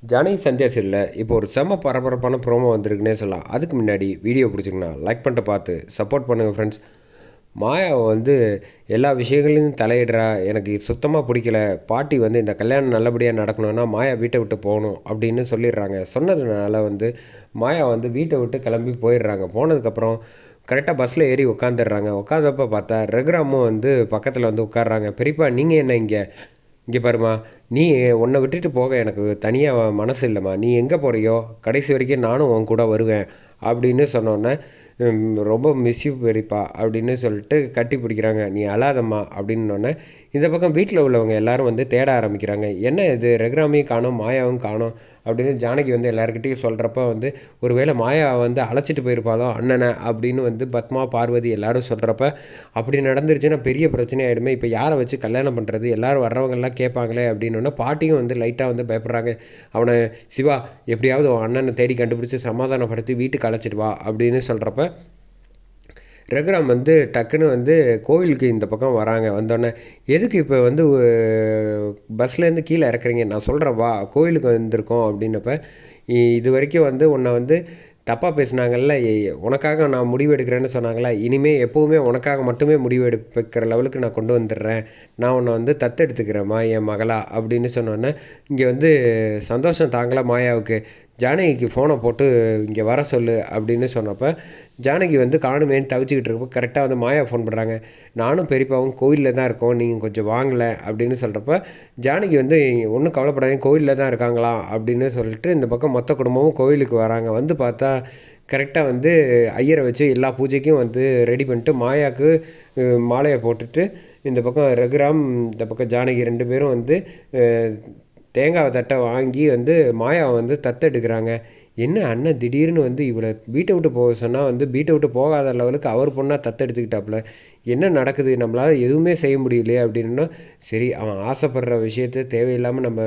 ஜானகி சந்தியா சீரியலில் இப்போ ஒரு செம்ம பரபரப்பான ப்ரோமோ வந்திருக்குன்னே சொல்லலாம். அதுக்கு முன்னாடி வீடியோ பிடிச்சிங்கன்னா லைக் பண்ணிட்டு பார்த்து சப்போர்ட் பண்ணுங்கள் ஃப்ரெண்ட்ஸ். மாயாவை வந்து எல்லா விஷயங்களையும் தலையிடுறா, எனக்கு சுத்தமாக பிடிக்கல. பாட்டி வந்து இந்த கல்யாணம் நல்லபடியாக நடக்கணும்னா மாயா வீட்டை விட்டு போகணும் அப்படின்னு சொல்லிடுறாங்க. சொன்னதுனால வந்து மாயா வந்து வீட்டை விட்டு கிளம்பி போயிடுறாங்க. போனதுக்கப்புறம் கரெக்டாக பஸ்ஸில் ஏறி உட்காந்துடுறாங்க. உட்காந்தப்போ பார்த்தா ரகுராமும் வந்து பக்கத்தில் வந்து உட்காடுறாங்க. பெரியப்பா நீங்கள் என்ன இங்கே இங்கே பாரும்மா, நீ உன்னை விட்டுட்டு போக எனக்கு தனியாக மனசு இல்லைம்மா. நீ எங்கே போகிறியோ கடைசி வரைக்கும் நானும் உன் கூட வருவேன் அப்படின்னு சொன்னோன்னே, ரொம்ப மிஸ் யூ பெரியப்பா அப்படின்னு சொல்லிட்டு கட்டி பிடிக்கிறாங்க. நீ அழாதம்மா அப்படின்னோடனே இந்த பக்கம் வீட்டில் உள்ளவங்க எல்லாரும் வந்து தேட ஆரம்பிக்கிறாங்க. என்ன இது ரகுராமையும் காணோம் மாயாவும் காணோம் அப்படின்னு ஜானகி வந்து எல்லாருக்கிட்டையும் சொல்கிறப்ப வந்து ஒருவேளை மாயா வந்து அழைச்சிட்டு போயிருப்பாளோ அண்ணனை அப்படின்னு வந்து பத்மா பார்வதி எல்லாரும் சொல்கிறப்ப, அப்படி நடந்துருச்சுன்னா பெரிய பிரச்சனை ஆகிடுமே. இப்போ யாரை வச்சு கல்யாணம் பண்ணுறது, எல்லோரும் வர்றவங்கெல்லாம் கேட்பாங்களே அப்படின்னோடனே பாட்டியும் வந்து லைட்டாக வந்து பயப்படுறாங்க. அவனை சிவா எப்படியாவது உன் அண்ணனை தேடி கண்டுபிடிச்சி சமாதானப்படுத்தி வீட்டுக்கு அழைச்சிட்டு வா அப்படின்னு சொல்கிறப்ப ரகுராம் வந்து டக்குன்னு வந்து கோவிலுக்கு இந்த பக்கம் வராங்க. வந்தோடனே எதுக்கு இப்போ வந்து பஸ்லேருந்து கீழே இறக்குறீங்க, நான் சொல்கிறேன் வா கோவிலுக்கு வந்திருக்கோம் அப்படின்னப்ப, இது வரைக்கும் வந்து உன்னை வந்து தப்பாக பேசுனாங்கல்ல, உனக்காக நான் முடிவு எடுக்கிறேன்னு சொன்னாங்களா, இனிமேல் எப்போவுமே உனக்காக மட்டுமே முடிவு எடுப்பிக்கிற லெவலுக்கு நான் கொண்டு வந்துடுறேன். நான் உன்னை வந்து தத்தெடுத்துக்கிறேம்மா என் மகளா அப்படின்னு சொன்னோன்னே இங்கே வந்து சந்தோஷம் தாங்கலை மாயாவுக்கு. ஜானகிக்கு ஃபோனை போட்டு இங்கே வர சொல்லு அப்படின்னு சொன்னப்போ ஜானகி வந்து காணுமேன்னு தவிச்சிக்கிட்டு இருக்கப்போ கரெக்டாக வந்து மாயா ஃபோன் பண்ணுறாங்க. நானும் பெரியப்பாவும் கோவிலில் தான் இருக்கோம், நீங்கள் கொஞ்சம் வாங்கலை அப்படின்னு சொல்கிறப்ப ஜானகி வந்து ஒன்றும் கவலைப்படாதீங்க கோவிலில் தான் இருக்காங்களா அப்படின்னு சொல்லிட்டு இந்த பக்கம் மொத்த குடும்பமும் கோவிலுக்கு வராங்க. வந்து பார்த்தா கரெக்டாக வந்து ஐயரை வச்சு எல்லா பூஜைக்கும் வந்து ரெடி பண்ணிட்டு மாயாவுக்கு மாலையை போட்டுட்டு இந்த பக்கம் ரகுராம் இந்த பக்கம் ஜானகி 2 பேரும் வந்து தேங்காவை தட்டை வாங்கி வந்து மாயாவை வந்து தத்தெடுக்கிறாங்க. என்ன அண்ணன் திடீர்னு வந்து இவளை வீட்டை விட்டு போக சொன்னால் வந்து வீட்டை விட்டு போகாத லெவலுக்கு அவர் பொண்ணாக தத்தெடுத்துக்கிட்டாப்புல, என்ன நடக்குது, நம்மளால் எதுவுமே செய்ய முடியலையே அப்படின்னா, சரி அவன் ஆசைப்படுற விஷயத்த தேவையில்லாமல் நம்ம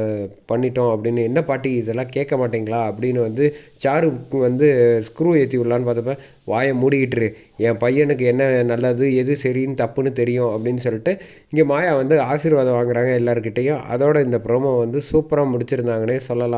பண்ணிட்டோம் அப்படின்னு, என்ன பாட்டி இதெல்லாம் கேட்க மாட்டேங்களா அப்படின்னு வந்து சாருக்கு வந்து ஸ்க்ரூ ஏற்றி விடலான்னு பார்த்தப்ப, வாயை மூடிக்கிட்டுரு, என் பையனுக்கு என்ன நல்லது எது சரின்னு தப்புன்னு தெரியும் அப்படின்னு சொல்லிட்டு இங்கே மாயா வந்து ஆசீர்வாதம் வாங்குறாங்க எல்லாருக்கிட்டேயும். அதோட இந்த ப்ரோமோ வந்து சூப்பராக முடிச்சிருந்தாங்கன்னே சொல்லலாம்.